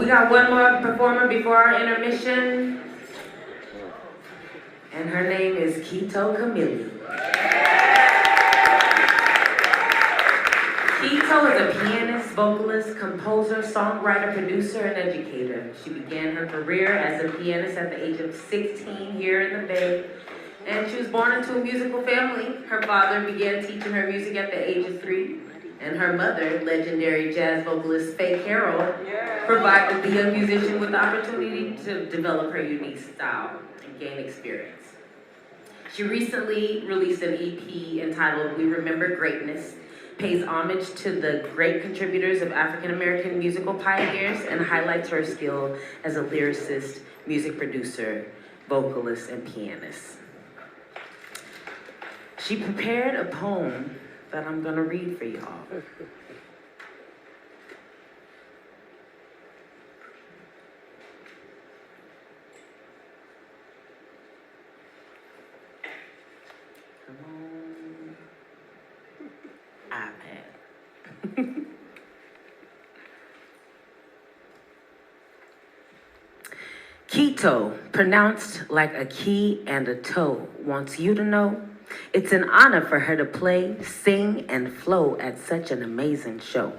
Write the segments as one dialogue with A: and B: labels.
A: We got one more performer before our intermission, and her name is Kito Kamili. Kito is a pianist, vocalist, composer, songwriter, producer, and educator. She began her career as a pianist at the age of 16 here in the Bay, and she was born into a musical family. Her father began teaching her music at the age of 3, and her mother, legendary jazz vocalist Faye Carroll, provided the young musician with the opportunity to develop her unique style and gain experience. She recently released an EP entitled We Remember Greatness, pays homage to the great contributors of African-American musical pioneers, and highlights her skill as a lyricist, music producer, vocalist, and pianist. She prepared a poem that I'm gonna read for y'all. Come on. iPad. Kito, pronounced like a key and a toe, wants you to know it's an honor for her to play, sing, and flow at such an amazing show.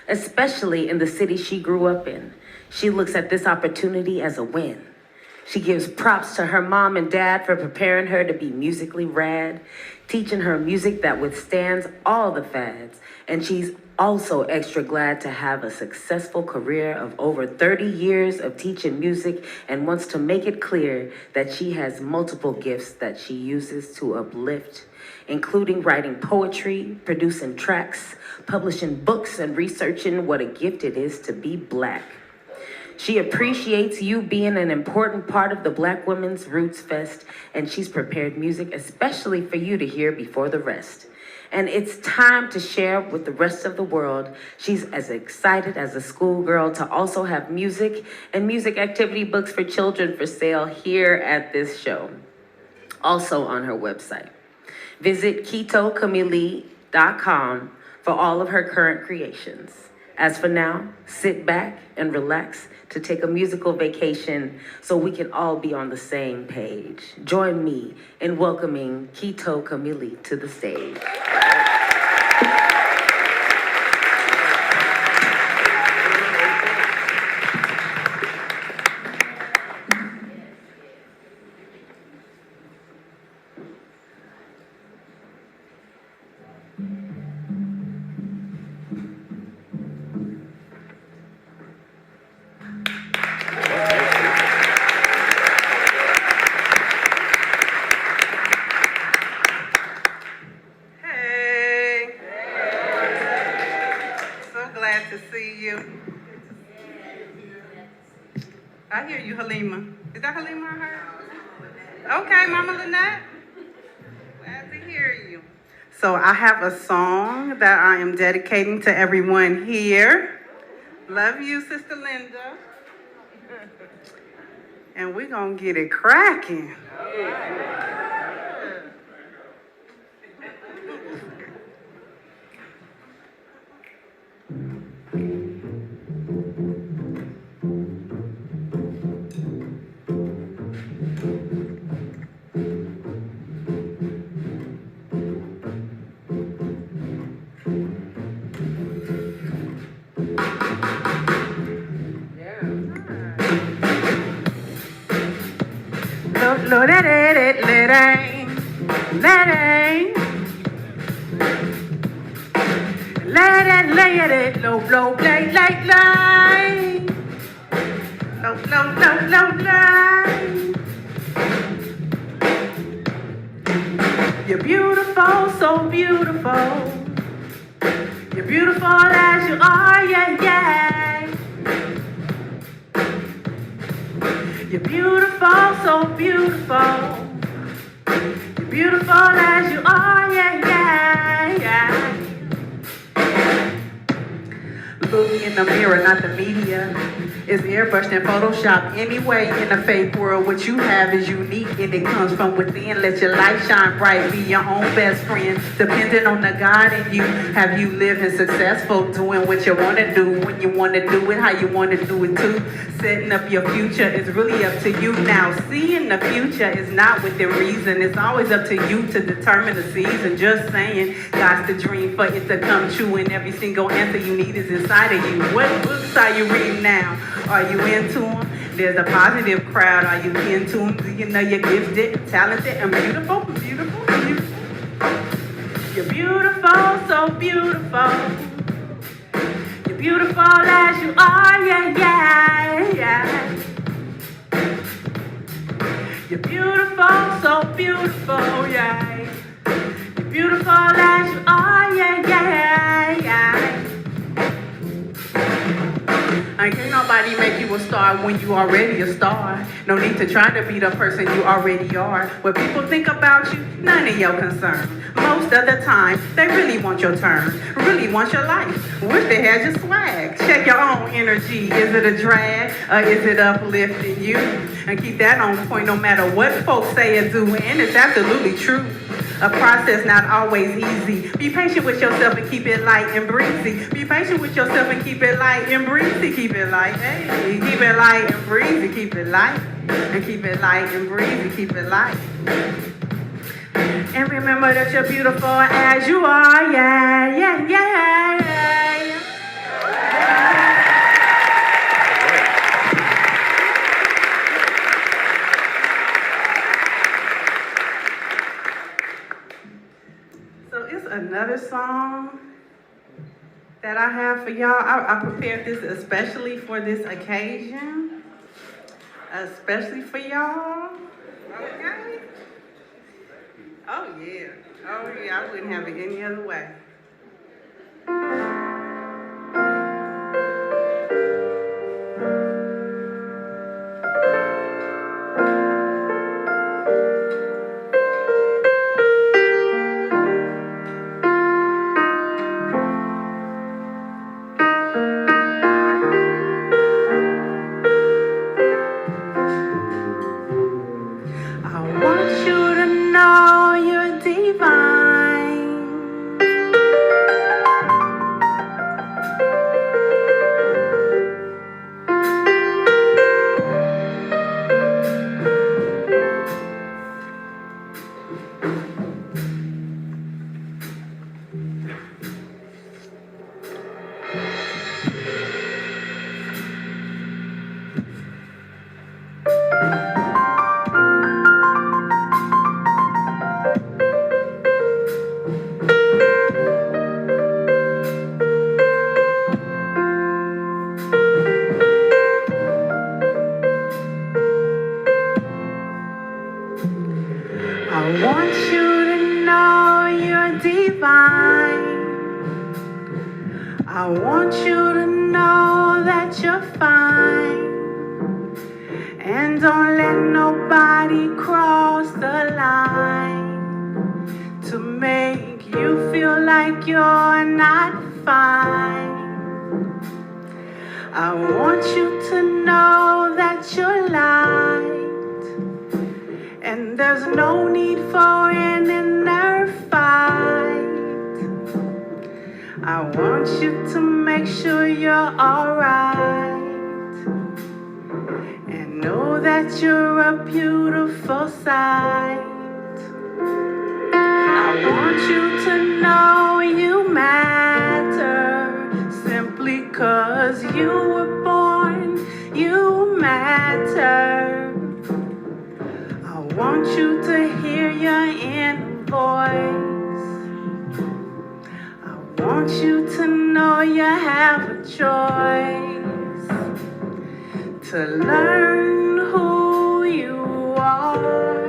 A: Especially in the city she grew up in, she looks at this opportunity as a win. She gives props to her mom and dad for preparing her to be musically rad, teaching her music that withstands all the fads, and she's also extra glad to have a successful career of over 30 years of teaching music, and wants to make it clear that she has multiple gifts that she uses to uplift, including writing poetry, producing tracks, publishing books, and researching what a gift it is to be Black. She appreciates you being an important part of the Black Women's Roots Fest, and she's prepared music especially for you to hear before the rest. And it's time to share with the rest of the world. She's as excited as a schoolgirl to also have music and music activity books for children for sale here at this show, also on her website. Visit KitoKamili.com for all of her current creations. As for now, sit back and relax to take a musical vacation so we can all be on the same page. Join me in welcoming Kito Kamili to the stage.
B: I hear you, Halima. Is that Halima I heard? Okay, Mama Lynette. Glad to hear you. So I have a song that I am dedicating to everyone here. Love you, Sister Linda. And we're going to get it cracking. Lo da da da da da la da lay it low blow play like line low low low low line. You're beautiful, so beautiful. You're beautiful as you are, yeah, yeah. You're beautiful, so beautiful. You're beautiful as you are, yeah, yeah, yeah. Look in the mirror, not the media. is airbrushed and photoshopped. Anyway, in the fake world, what you have is unique and it comes from within. Let your light shine bright, be your own best friend. Depending on the God in you, have you living successful, doing what you want to do, when you want to do it, how you want to do it too. Setting up your future is really up to you. Now, seeing the future is not within reason. It's always up to you to determine the season. Just saying, God's the dream for it to come true, and every single answer you need is inside of you. What books are you reading now? Are you into them? There's a positive crowd. Are you into them? Do you know you're gifted, talented, and beautiful? Beautiful, beautiful. You're beautiful, so beautiful. You're beautiful as you are, yeah, yeah, yeah. You're beautiful, so beautiful, yeah. You're beautiful as you are, yeah, yeah, yeah. Can't nobody make you a star when you already a star. No need to try to be the person you already are. What people think about you, none of your concern. Most of the time, they really want your turn, really want your life. Wish they had your swag. Check your own energy. Is it a drag or is it uplifting you? And keep that on point no matter what folks say or do. And it's absolutely true. A process not always easy. Be patient with yourself and keep it light and breezy. Be patient with yourself and keep it light and breezy. Keep it light, hey. Keep it light and breezy. Keep it light and keep it light and breezy. Keep it light. And remember that you're beautiful as you are. Yeah, yeah, yeah, yeah. Another song that I have for y'all. I prepared this especially for this occasion. Especially for y'all. Okay? Oh yeah. Oh yeah, I wouldn't have it any other way. I want you to know that you're fine. And don't let nobody cross the line to make you feel like you're not fine. I want you to know that you're light, and there's no need for an inner fight. I want you to make sure you're alright, and know that you're a beautiful sight. I want you to know you matter, simply 'cause you were born, you matter. I want you to hear your inner voice. I want you to know you have a choice to learn who you are.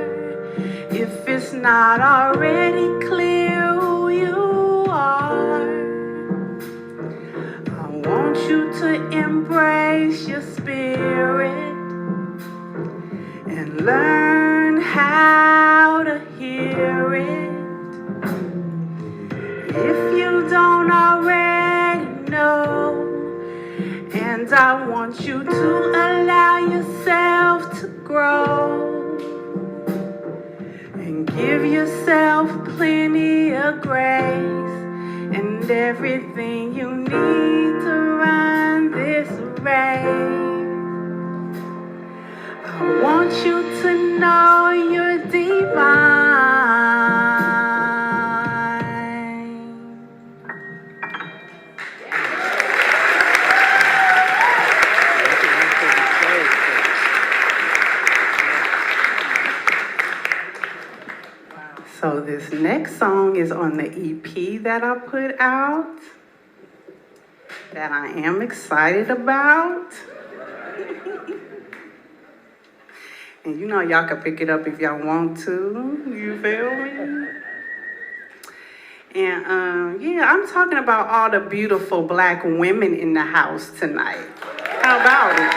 B: If it's not already clear who you are, I want you to embrace your spirit and learn how to hear it. If you don't already know, and And I want you to allow yourself to grow and give yourself plenty of grace and everything you need to run this race. I want you to know you're divine. So this next song is on the EP that I put out that I am excited about. And you know y'all can pick it up if y'all want to. You feel me? And yeah, I'm talking about all the beautiful black women in the house tonight. How about it?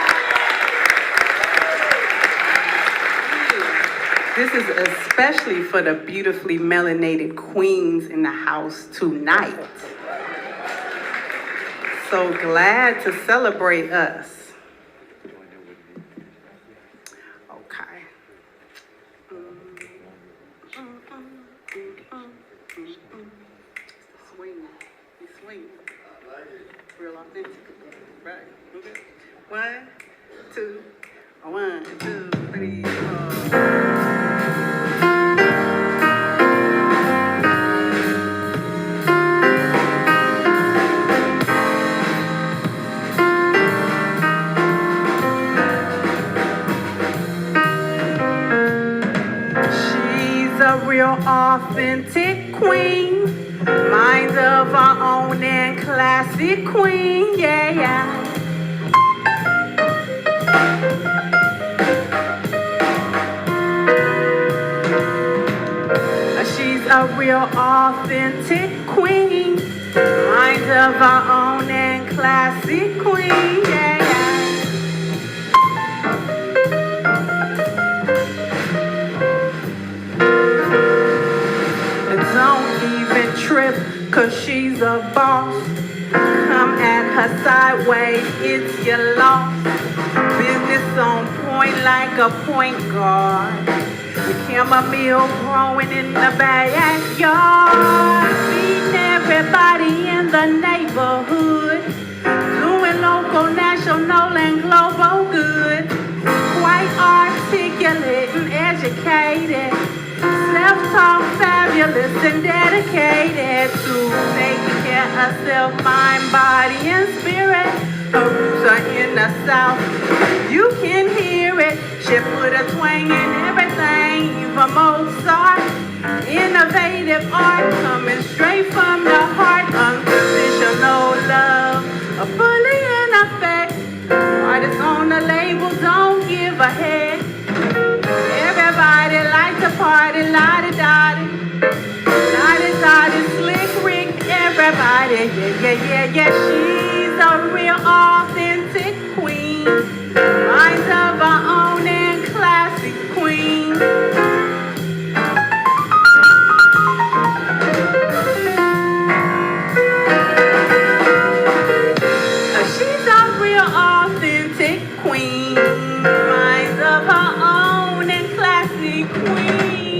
B: This is especially for the beautifully melanated queens in the house tonight. So glad to celebrate us. Okay. Swing. Real authentic. Right. Okay. 1, 2, 1, 2, 3, 4. Real authentic queen, mind of our own and classic queen, yeah. She's a real authentic queen, mind of our own and classic queen, yeah. Don't even trip, cause she's a boss. Come at her sideways, it's your loss. Business on point like a point guard. The chamomile growing in the backyard. Feeding everybody in the neighborhood. Doing local, national, and global good. Quite articulate and educated. Self-taught, fabulous, and dedicated to taking care of self, mind, body, and spirit. Her roots are in the South. You can hear it. She put a twang in everything, even Mozart. Innovative art coming straight from the heart. Unconditional love, a fully in effect. Artists on the label don't give a heck. Everybody like to party, la-di-da-di. La-di-da-di, slick Rick, everybody, yeah. She's a real authentic queen. Minds of her own and classic queen. She's a real authentic queen. Minds of her own and classic queen.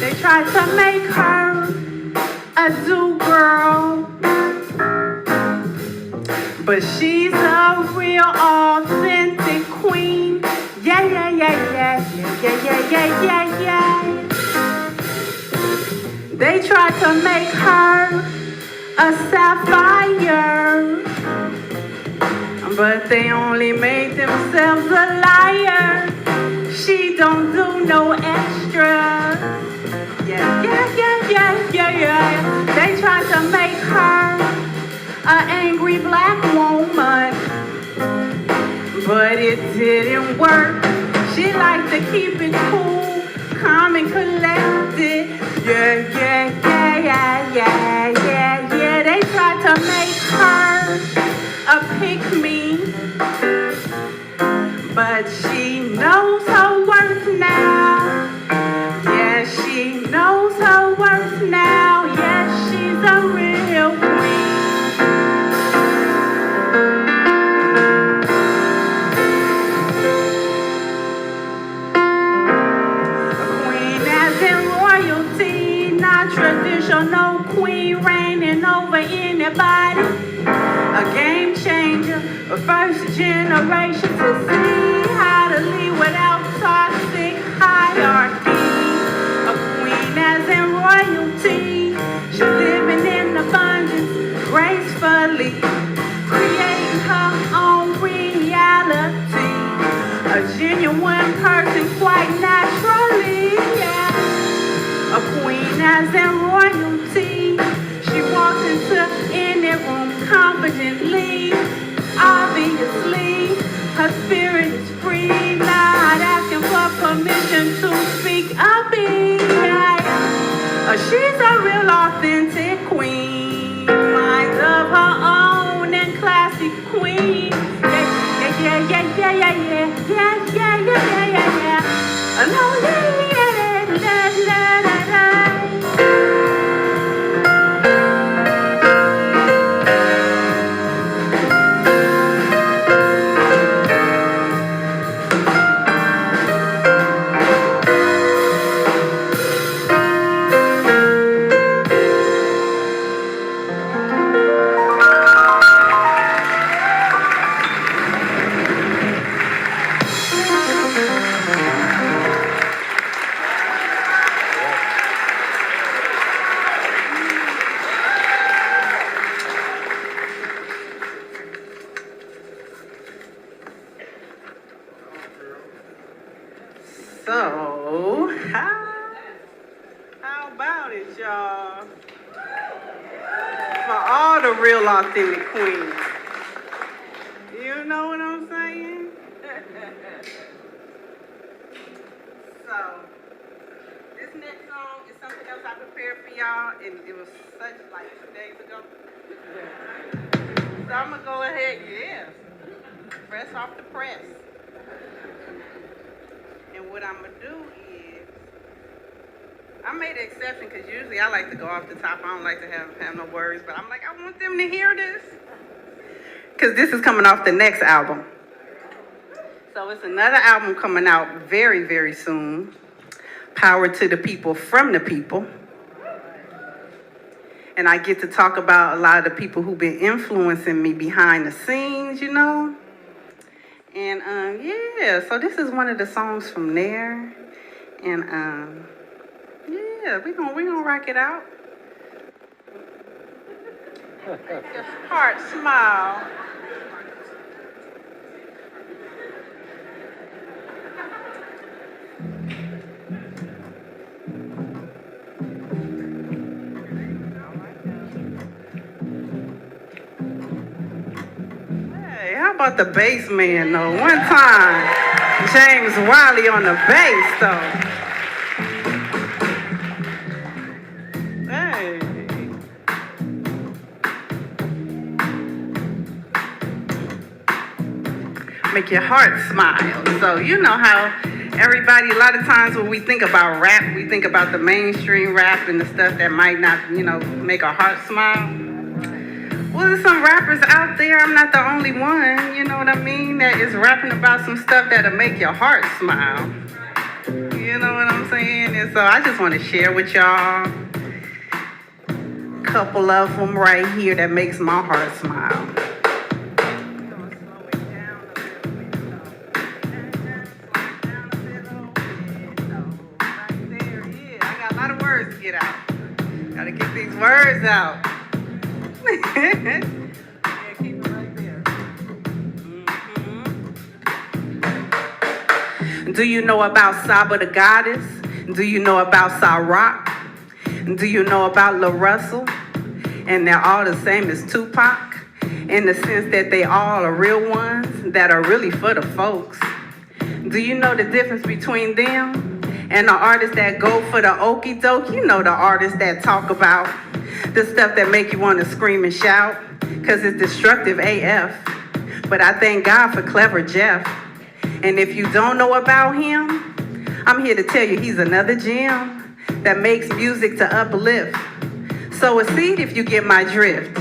B: They tried to make her a zoo girl, but she's a real authentic queen. Yeah. They tried to make her a sapphire, but they only made themselves a liar. She don't do no extras. Yeah. They tried to make her an angry black woman, but it didn't work. She liked to keep it cool, calm and collected. Yeah, yeah, yeah, yeah, yeah, yeah, yeah. They tried to make her a pick-me, but she knows her worth now. Yeah, she knows her worth now. Yeah, she's a real queen. Traditional queen reigning over anybody. A game changer, a first generation to see how to lead without toxic hierarchy. A queen as in royalty. She's living in abundance gracefully, creating her own reality. A genuine person quite naturally, yeah. A queen as in royalty. She walks into any room confidently. Obviously, her spirit is free, not asking for permission to speak a beat. She's a real authentic queen, mind of her own and classic queen. Yeah, yeah, yeah, yeah, yeah, yeah, yeah, yeah, yeah, yeah, yeah, yeah. No, yeah, yeah, la, la, la, la. So, how about it, y'all? For all the real authentic queens. You know what I'm saying? So, this next song is something else I prepared for y'all, and it was such like 2 days ago. So I'm gonna go ahead, yeah, press off the press. And what I'm gonna do is, I made an exception because usually I like to go off the top. I don't like to have no words, but I'm like, I want them to hear this. Because this is coming off the next album. So it's another album coming out very, very soon. Power to the people, from the people. And I get to talk about a lot of the people who've been influencing me behind the scenes, you know? And yeah, so this is one of the songs from there. And yeah, we gonna rock it out. Make your heart smile. Hey, how about the bass man though? One time, James Wiley on the bass though. Hey. Make your heart smile. So you know how everybody, a lot of times when we think about rap, we think about the mainstream rap and the stuff that might not, you know, make our heart smile. Well, there's some rappers out there, I'm not the only one, you know what I mean, that is rapping about some stuff that'll make your heart smile. You know what I'm saying? And so I just want to share with y'all a couple of them right here that makes my heart smile. Get out. Gotta get these words out. Yeah, keep it right there. Mm-hmm. Do you know about Saba the Goddess? Do you know about Sa-Rock? Do you know about La Russell? And they're all the same as Tupac, in the sense that they all are real ones that are really for the folks. Do you know the difference between them And the artists that go for the okie doke, you know the artists that talk about the stuff that make you want to scream and shout, cause it's destructive AF. But I thank God for Clever Jeff. And if you don't know about him, I'm here to tell you he's another gem that makes music to uplift. Sow a seed if you get my drift.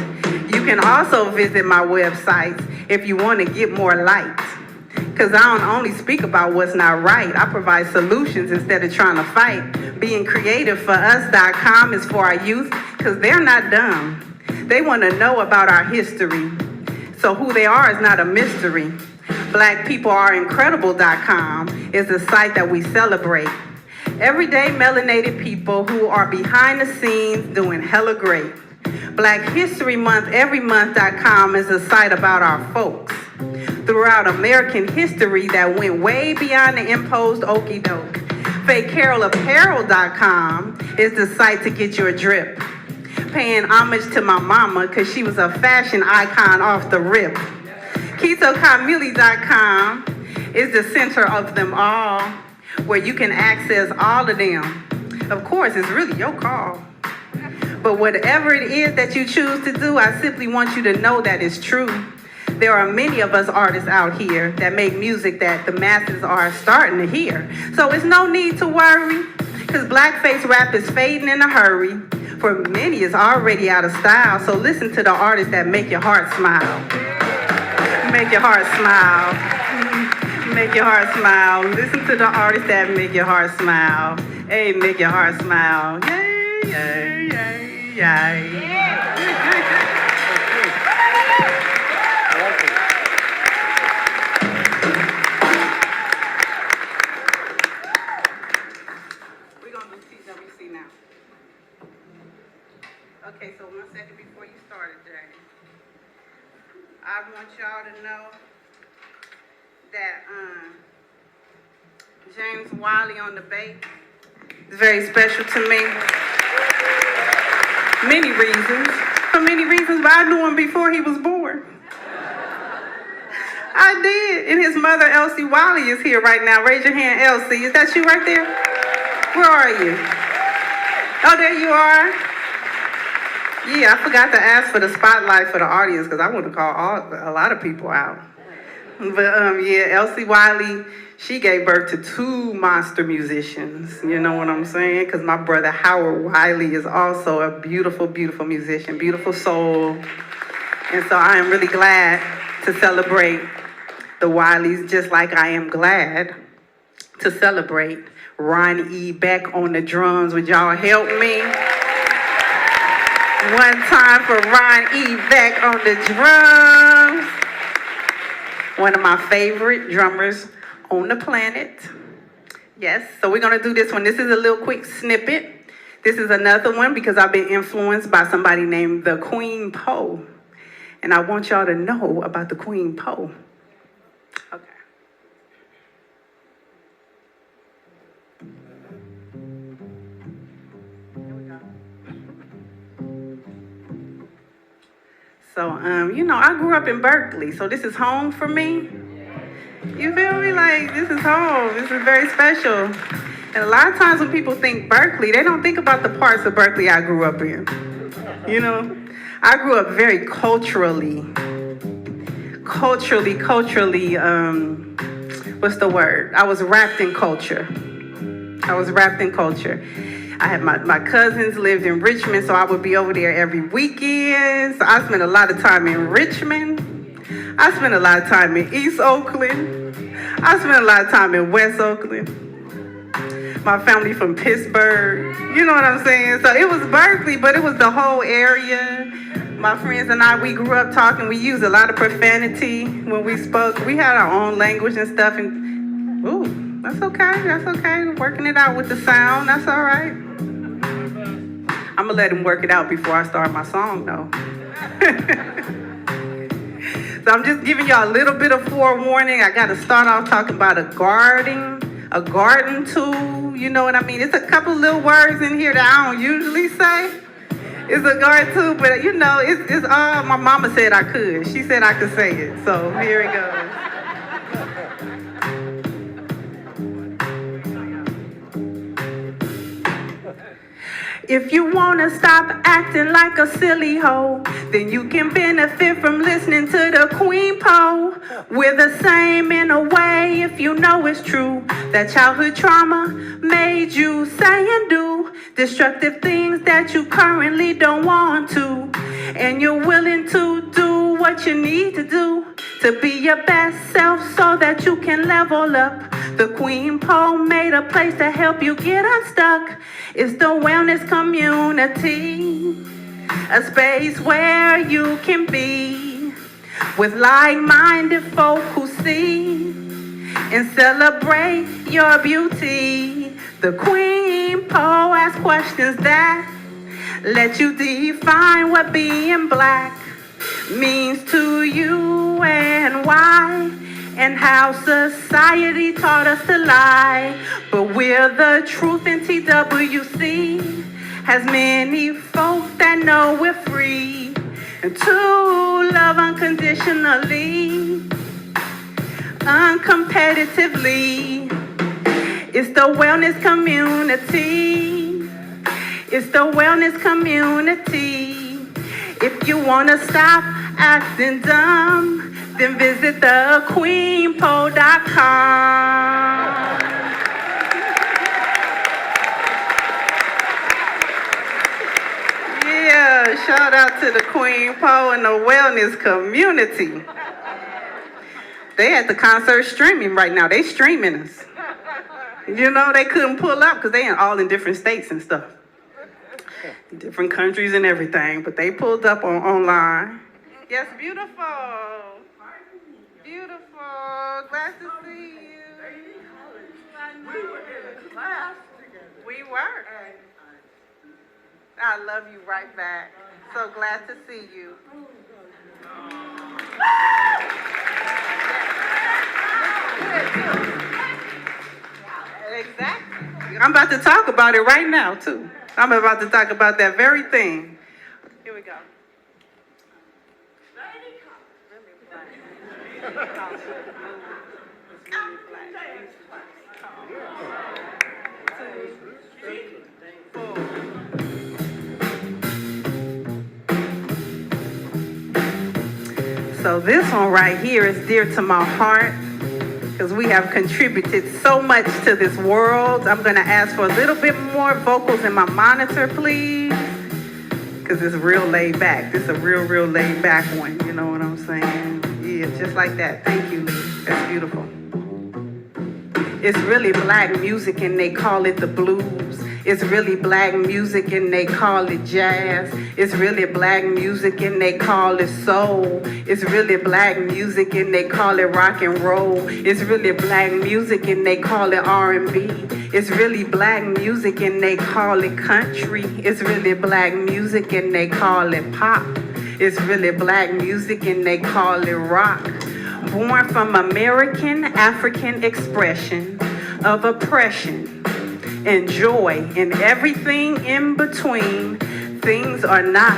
B: You can also visit my website if you want to get more light. Cause I don't only speak about what's not right, I provide solutions instead of trying to fight. Being creative for us.com is for our youth, cause they're not dumb. They want to know about our history. So who they are is not a mystery. Blackpeopleareincredible.com is a site that we celebrate. Everyday melanated people who are behind the scenes doing hella great. Black History Month everymonth.com is a site about our folks throughout American history that went way beyond the imposed okie doke. FakeCarolApparel.com is the site to get your drip. Paying homage to my mama because she was a fashion icon off the rip. Kito Kamili.com is the center of them all, where you can access all of them. Of course, it's really your call. But whatever it is that you choose to do, I simply want you to know that it's true. There are many of us artists out here that make music that the masses are starting to hear. So it's no need to worry, because blackface rap is fading in a hurry. For many, it's already out of style. So listen to the artists that make your heart smile. Make your heart smile. Make your heart smile. Listen to the artists that make your heart smile. Hey, make your heart smile. Yay, yay, yay, yay. We're going to do TWC now. Okay, so 1 second before you started, Jay. I want y'all to know that James Wiley on the bass is very special to me. Many reasons. For many reasons, but I knew him before he was born. I did. And his mother, Elsie Wiley, is here right now. Raise your hand, Elsie. Is that you right there? Where are you? Oh, there you are. Yeah, I forgot to ask for the spotlight for the audience because I want to call a lot of people out. But yeah, Elsie Wiley, she gave birth to 2 monster musicians. You know what I'm saying? Because my brother Howard Wiley is also a beautiful, beautiful musician, beautiful soul. And so I am really glad to celebrate the Wileys, just like I am glad to celebrate Ron E. Beck on the drums. Would y'all help me? One time for Ron E. Beck on the drums. One of my favorite drummers on the planet. Yes, so we're gonna do this one. This is a little quick snippet. This is another one because I've been influenced by somebody named the Queen Poe. And I want y'all to know about the Queen Poe. Okay. So, you know, I grew up in Berkeley, so this is home for me. You feel me? Like, this is home. This is very special. And a lot of times when people think Berkeley, they don't think about the parts of Berkeley I grew up in. You know? I grew up very culturally, what's the word? I was wrapped in culture. I had my cousins lived in Richmond, so I would be over there every weekend. So I spent a lot of time in Richmond. I spent a lot of time in East Oakland. I spent a lot of time in West Oakland. My family from Pittsburgh. You know what I'm saying? So it was Berkeley, but it was the whole area. My friends and I, we grew up talking. We used a lot of profanity when we spoke. We had our own language and stuff. And ooh, that's okay. That's okay. Working it out with the sound. That's all right. I'm going to let him work it out before I start my song, though. So I'm just giving y'all a little bit of forewarning. I got to start off talking about a garden tool. You know what I mean? It's a couple little words in here that I don't usually say. It's a garden tool, but you know, it's all my mama said I could. She said I could say it. So here it goes. If you wanna stop acting like a silly hoe, then you can benefit from listening to the Queen Poe. We're the same in a way if you know it's true that childhood trauma made you say and do destructive things that you currently don't want to. And you're willing to do what you need to do to be your best self so that you can level up. The Queen Poe made a place to help you get unstuck. It's the wellness community, a space where you can be with like-minded folk who see and celebrate your beauty. The Queen Poe asks questions that let you define what being black means to you and why, and how society taught us to lie. But we're the truth in TWC. Has many folk that know we're free and to love unconditionally, uncompetitively. It's the wellness community. It's the wellness community. If you wanna stop acting dumb, then visit thequeenpoe.com. Yeah, shout out to the Queen Poe and the wellness community. They at the concert streaming right now. They streaming us. You know, they couldn't pull up because they all in different states and stuff. Different countries and everything, but they pulled up online. Yes, beautiful. Beautiful. Glad to see you. We were in class together. We were. I love you right back. So glad to see you. Exactly. I'm about to talk about it right now, too. I'm about to talk about that very thing. Here we go. So this one right here is dear to my heart because we have contributed so much to this world. I'm going to ask for a little bit more vocals in my monitor, please, because it's real laid back. This is a real laid back one. You know what I'm saying? Yeah, just like that. Thank you, Lee. That's beautiful. It's really black music and they call it the blues. It's really black music and they call it jazz. It's really black music and they call it soul. It's really black music and they call it rock and roll. It's really black music and they call it R&B. It's really black music and they call it country. It's really black music and they call it pop. It's really black music and they call it rock. Born from American African expression of oppression and joy and everything in between. Things are not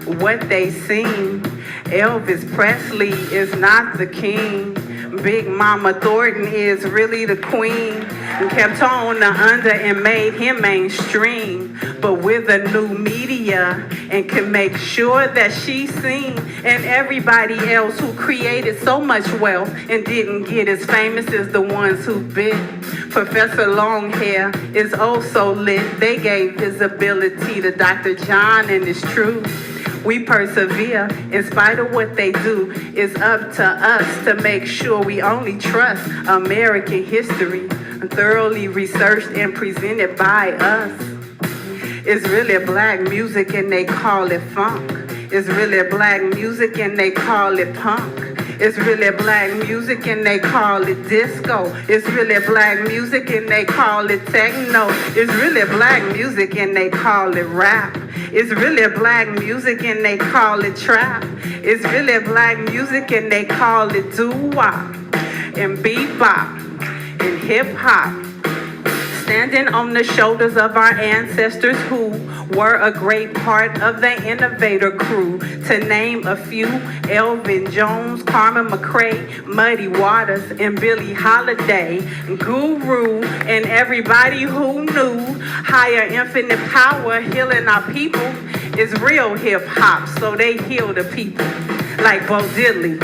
B: what they seem. Elvis Presley is not the king. Big Mama Thornton is really the queen. And kept on the under and made him mainstream. But with a new media and can make sure that she's seen. And everybody else who created so much wealth and didn't get as famous as the ones who bit. Professor Longhair is oh so lit. They gave visibility to Dr. John, and it's true. We persevere in spite of what they do. It's up to us to make sure we only trust American history, thoroughly researched and presented by us. It's really black music and they call it funk. It's really black music and they call it punk. It's really black music and they call it disco. It's really black music and they call it techno. It's really black music and they call it rap. It's really black music and they call it trap. It's really black music and they call it doo-wop and bebop and hip-hop. Standing on the shoulders of our ancestors who were a great part of the innovator crew. To name a few, Elvin Jones, Carmen McRae, Muddy Waters, and Billie Holiday, Guru, and everybody who knew higher infinite power healing our people is real hip hop, so they heal the people like Bo Diddley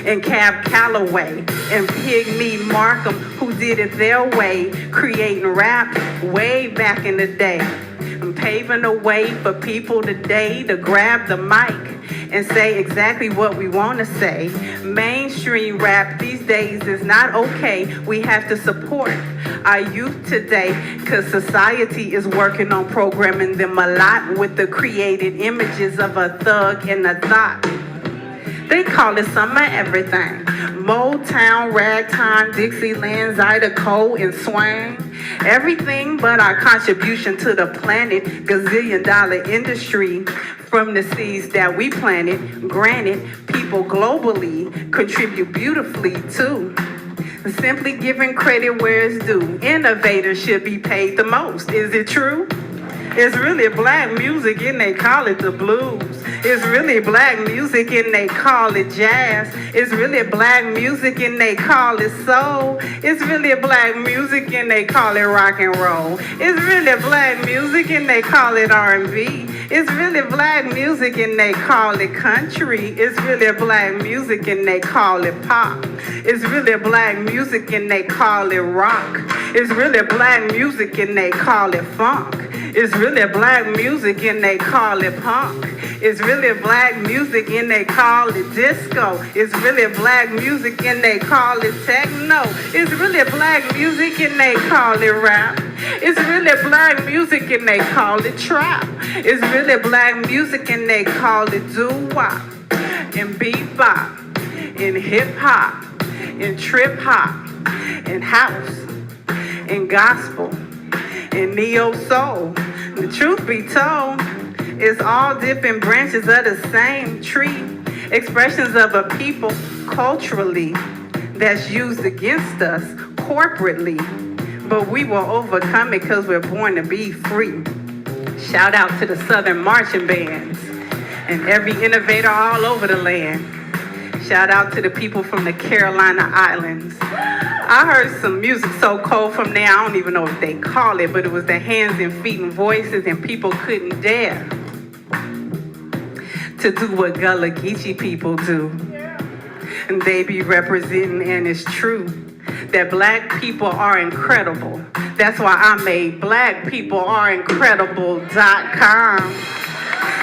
B: and Cab Calloway and Pygmy Markham, who did it their way, creating rap way back in the day. And paving the way for people today to grab the mic and say exactly what we want to say. Mainstream rap these days is not okay. We have to support our youth today, because society is working on programming them a lot with the created images of a thug and a thought. They call it some of everything. Motown, ragtime, Dixieland, Zydeco, and swing. Everything but our contribution to the planet, gazillion-dollar industry from the seeds that we planted. Granted, people globally contribute beautifully too. Simply giving credit where it's due. Innovators should be paid the most. Is it true? It's really black music and they call it the blues. It's really black music and they call it jazz. It's really black music and they call it soul. It's really black music and they call it rock and roll. It's really black music and they call it R&B. It's really black music and they call it country. It's really black music and they call it pop. It's really black music and they call it rock. It's really black music and they call it funk. It's really black music and they call it punk. It's really black music and they call it disco. It's really black music and they call it techno. It's really black music and they call it rap. It's really black music and they call it trap. It's really black music and they call it doo-wop and bebop and hip-hop and trip-hop and house and gospel and neo-soul. The truth be told, it's all different branches of the same tree, expressions of a people culturally that's used against us corporately, but we will overcome it because we're born to be free. Shout out to the Southern marching bands and every innovator all over the land. Shout out to the people from the Carolina Islands. I heard some music so cold from there, I don't even know what they call it, but it was the hands and feet and voices, and people couldn't dare to do what Gullah Geechee people do. And they be representing, and it's true, that black people are incredible. That's why I made blackpeopleareincredible.com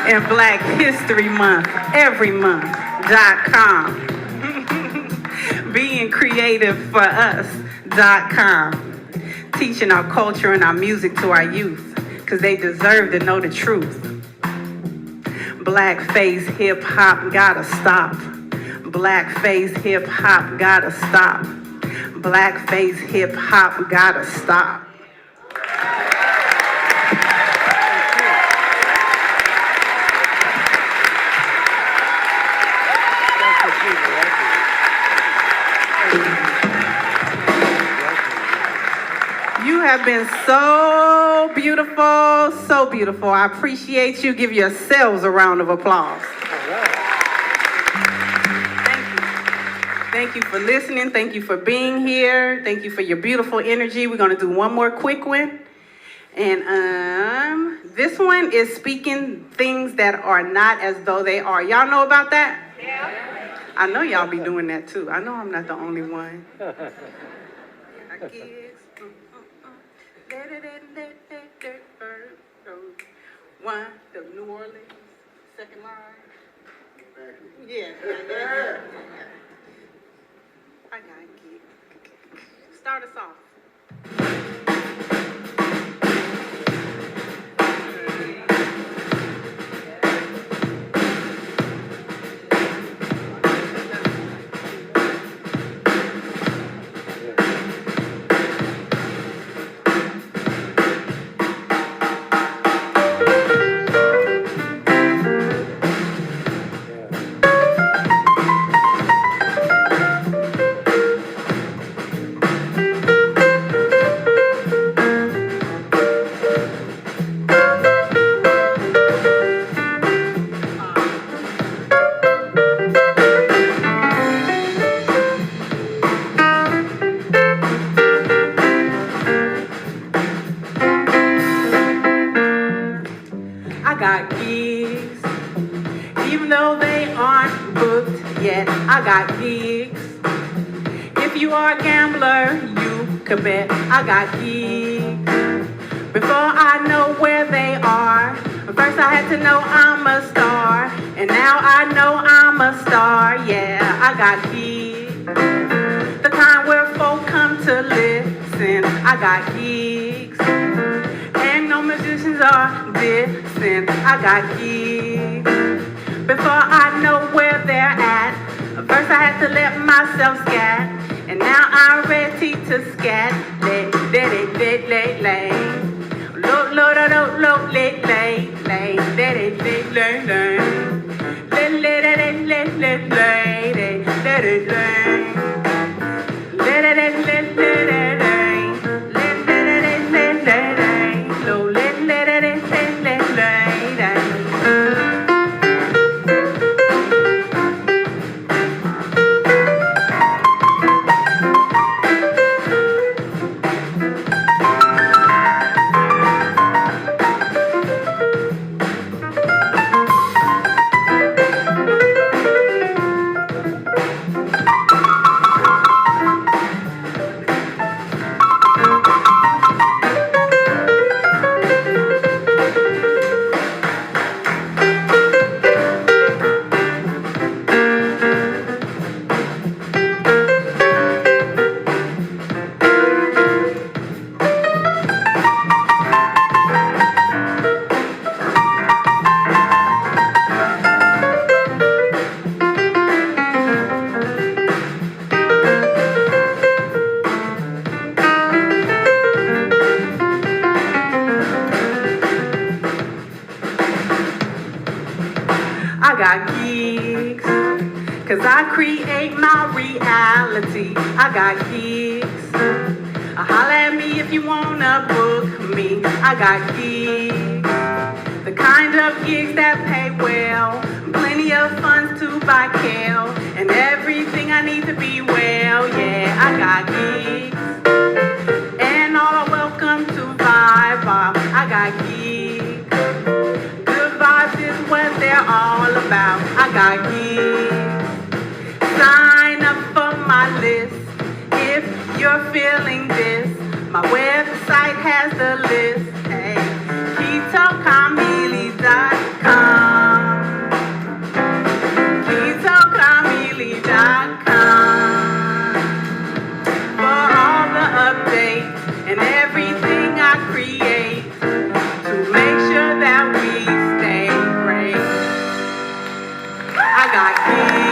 B: and Black History Month, every month.com. Being creative for us.com. Teaching our culture and our music to our youth, because they deserve to know the truth. Blackface hip hop gotta stop. Blackface hip hop gotta stop. Blackface hip hop gotta stop. You have been so beautiful, so beautiful. I appreciate you. Give yourselves a round of applause. Thank you. Thank you for listening. Thank you for being here. Thank you for your beautiful energy. We're going to do one more quick one. And this one is speaking things that are not as though they are. Y'all know about that? Yeah. I know y'all be doing that too. I know I'm not the only one. One, the New Orleans, second line. Yeah. I got it. Start us off. got gigs. Even though they aren't booked yet, I got gigs. If you are a gambler, you could bet I got gigs. Before I know where they are, first I had to know I'm a star. And now I know I'm a star, yeah, I got gigs. The kind where folk come to listen, I got gigs. And no musicians are dissing, I got gigs. Before I know where they're at, first I had to let myself scat. And now I'm ready to scat. Lay. Lo lo lo lo lo lay. I got gigs, cause I create my reality. I got gigs. Holla at me if you wanna book me. I got gigs, the kind of gigs that pay well, plenty of funds to buy kale, and everything I need to be well. Yeah, I got gigs, and all are welcome to vibe off. I got gigs, good vibes is what they're all about. I got gigs, sign up for my list if you're feeling this. My website has the list, hey, KitoKamili.com, KitoKamili.com, for all the updates and everything I create to make sure that we stay great. I got gigs.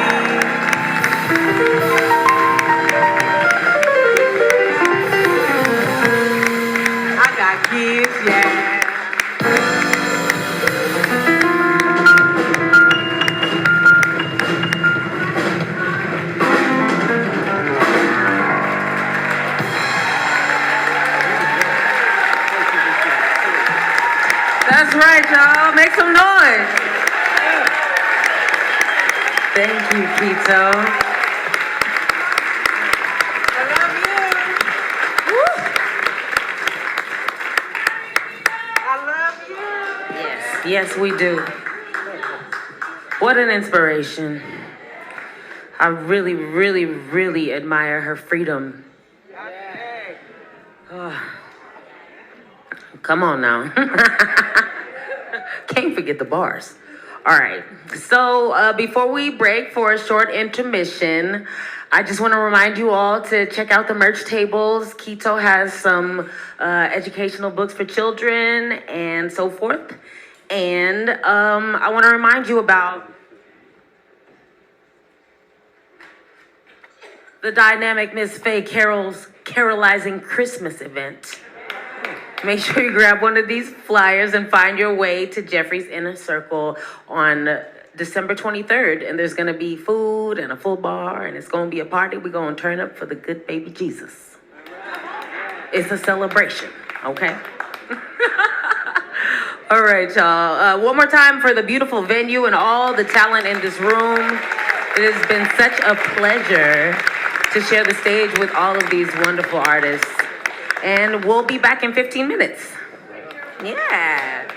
B: I got kids, yeah.
A: That's right, y'all. Make some noise. Thank you, Kito.
B: I love you.
A: Woo.
B: I love you.
A: Yes, we do. What an inspiration. I really, really, really admire her freedom. Oh. Come on now. Can't forget the bars. All right. So before we break for a short intermission, I just want to remind you all to check out the merch tables. Kito has some educational books for children and so forth. And I want to remind you about the dynamic Miss Faye Carol's Carolizing Christmas event. Make sure you grab one of these flyers and find your way to Jeffrey's Inner Circle on December 23rd. And there's going to be food and a full bar, and it's going to be a party. We're going to turn up for the good baby Jesus. It's a celebration, okay? All right, y'all. One more time for the beautiful venue and all the talent in this room. It has been such a pleasure to share the stage with all of these wonderful artists. And we'll be back in 15 minutes. Yeah.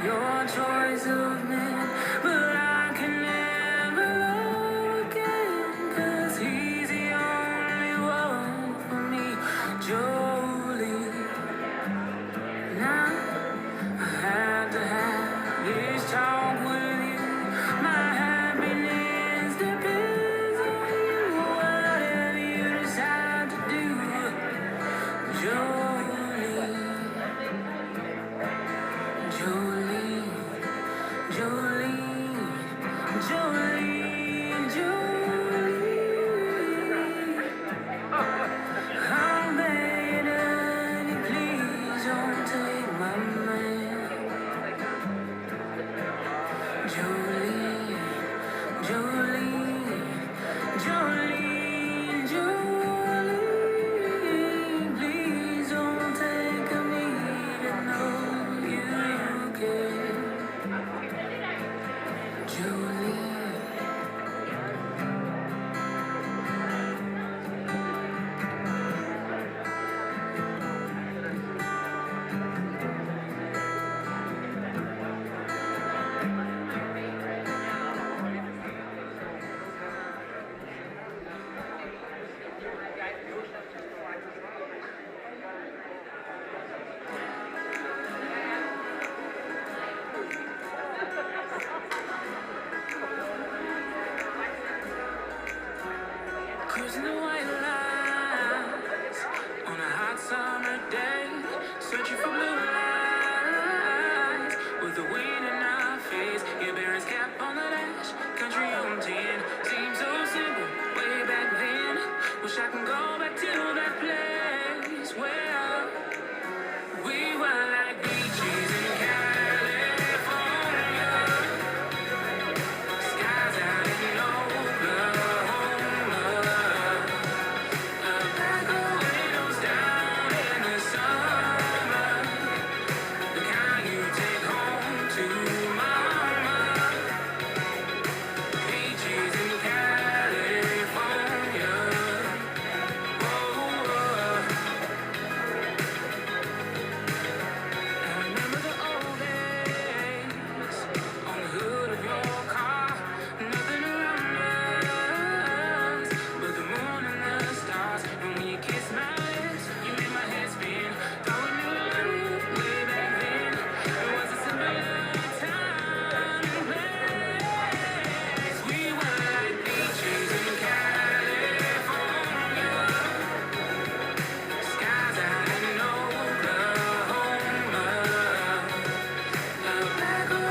A: your choice of men, but